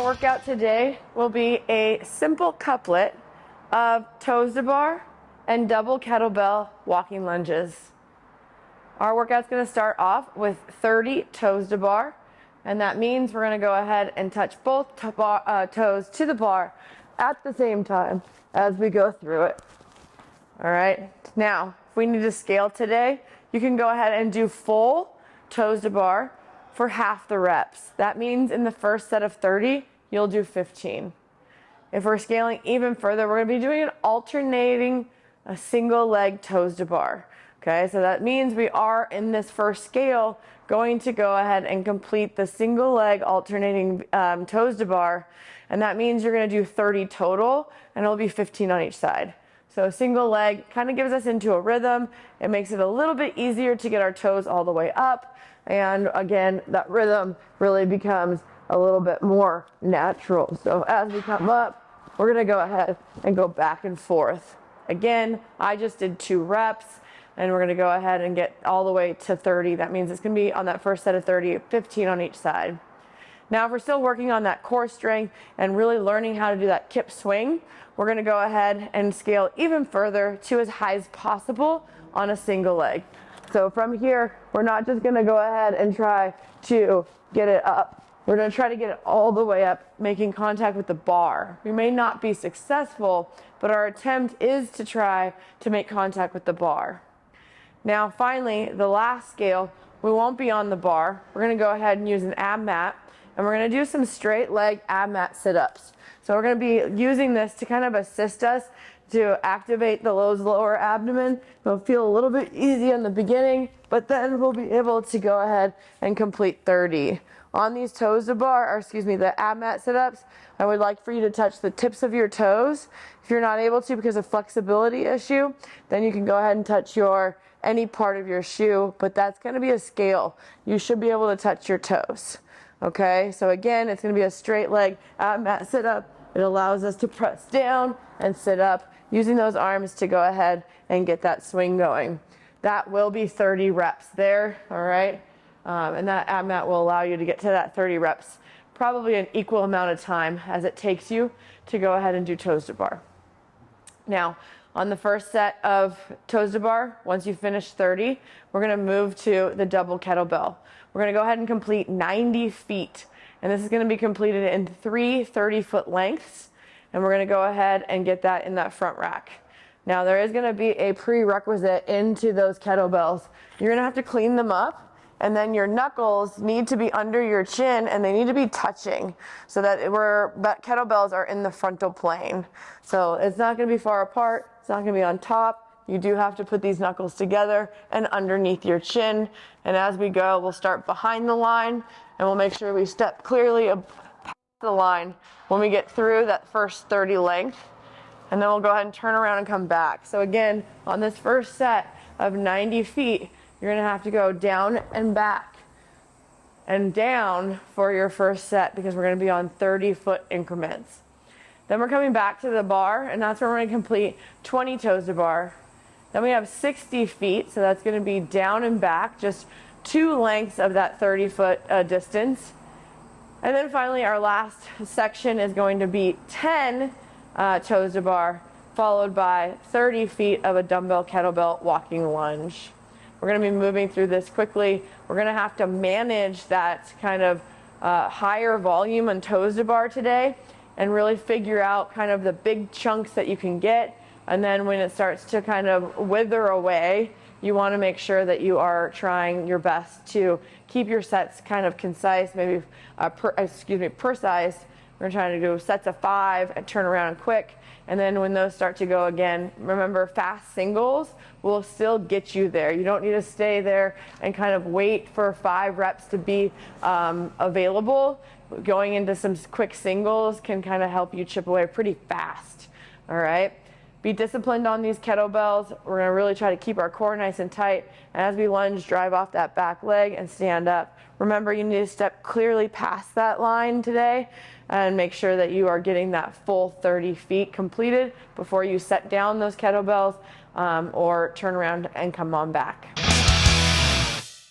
workout today will be a simple couplet of toes to bar and double kettlebell walking lunges. Our workout's going to start off with 30 toes to bar, and that means we're going to go ahead and touch both toes to the bar at the same time as we go through it. All right, now if we need to scale today, you can go ahead and do full toes to bar for half the reps. That means in the first set of 30, you'll do 15. If we're scaling even further, we're going to be doing an alternating a single leg toes to bar. Okay, so that means we are in this first scale going to go ahead and complete the single leg alternating toes to bar, and that means you're going to do 30 total, and it'll be 15 on each side. So single leg kind of gives us into a rhythm. It makes it a little bit easier to get our toes all the way up, and again, that rhythm really becomes a little bit more natural. So as we come up, we're going to go ahead and go back and forth. Again, I just did 2 reps, and we're going to go ahead and get all the way to 30. That means it's going to be on that first set of 30, 15 on each side. Now, if we're still working on that core strength and really learning how to do that kip swing, we're going to go ahead and scale even further to as high as possible on a single leg. So from here, we're not just going to go ahead and try to get it up. We're going to try to get it all the way up, making contact with the bar. We may not be successful, but our attempt is to try to make contact with the bar. Now, finally, the last scale, we won't be on the bar. We're going to go ahead and use an ab mat, and we're going to do some straight leg ab mat sit-ups. So we're going to be using this to kind of assist us to activate the lower abdomen. It'll feel a little bit easy in the beginning, but then we'll be able to go ahead and complete 30. On these toes to bar, or excuse me, the ab mat sit-ups, I would like for you to touch the tips of your toes. If you're not able to because of flexibility issue, then you can go ahead and touch any part of your shoe, but that's going to be a scale. You should be able to touch your toes. Okay, so again, it's going to be a straight leg ab mat sit-up. It allows us to press down and sit up using those arms to go ahead and get that swing going. That will be 30 reps there, all right? And that ab mat will allow you to get to that 30 reps, probably an equal amount of time as it takes you to go ahead and do toes to bar. Now, on the first set of toes to bar, once you finish 30, we're going to move to the double kettlebell. We're going to go ahead and complete 90 feet. And this is going to be completed in 3 30-foot lengths. And we're going to go ahead and get that in that front rack. Now, there is going to be a prerequisite into those kettlebells. You're going to have to clean them up. And then your knuckles need to be under your chin, and they need to be touching so that kettlebells are in the frontal plane. So it's not going to be far apart. It's not going to be on top. You do have to put these knuckles together and underneath your chin. And as we go, we'll start behind the line, and we'll make sure we step clearly past the line when we get through that first 30 length. And then we'll go ahead and turn around and come back. So again, on this first set of 90 feet, you're going to have to go down and back and down for your first set because we're going to be on 30-foot increments. Then we're coming back to the bar, and that's where we're going to complete 20 toes to bar. Then we have 60 feet, so that's going to be down and back, just 2 lengths of that 30-foot distance. And then finally, our last section is going to be 10 toes to bar, followed by 30 feet of a dumbbell kettlebell walking lunge. We're going to be moving through this quickly. We're going to have to manage that kind of higher volume on toes to bar today and really figure out kind of the big chunks that you can get. And then when it starts to kind of wither away, you want to make sure that you are trying your best to keep your sets kind of concise, maybe precise. We're trying to do sets of 5 and turn around quick. And then when those start to go again, remember fast singles will still get you there. You don't need to stay there and kind of wait for 5 reps to be available. Going into some quick singles can kind of help you chip away pretty fast. All right. Be disciplined on these kettlebells. We're going to really try to keep our core nice and tight. And as we lunge, drive off that back leg and stand up. Remember, you need to step clearly past that line today and make sure that you are getting that full 30 feet completed before you set down those kettlebells or turn around and come on back.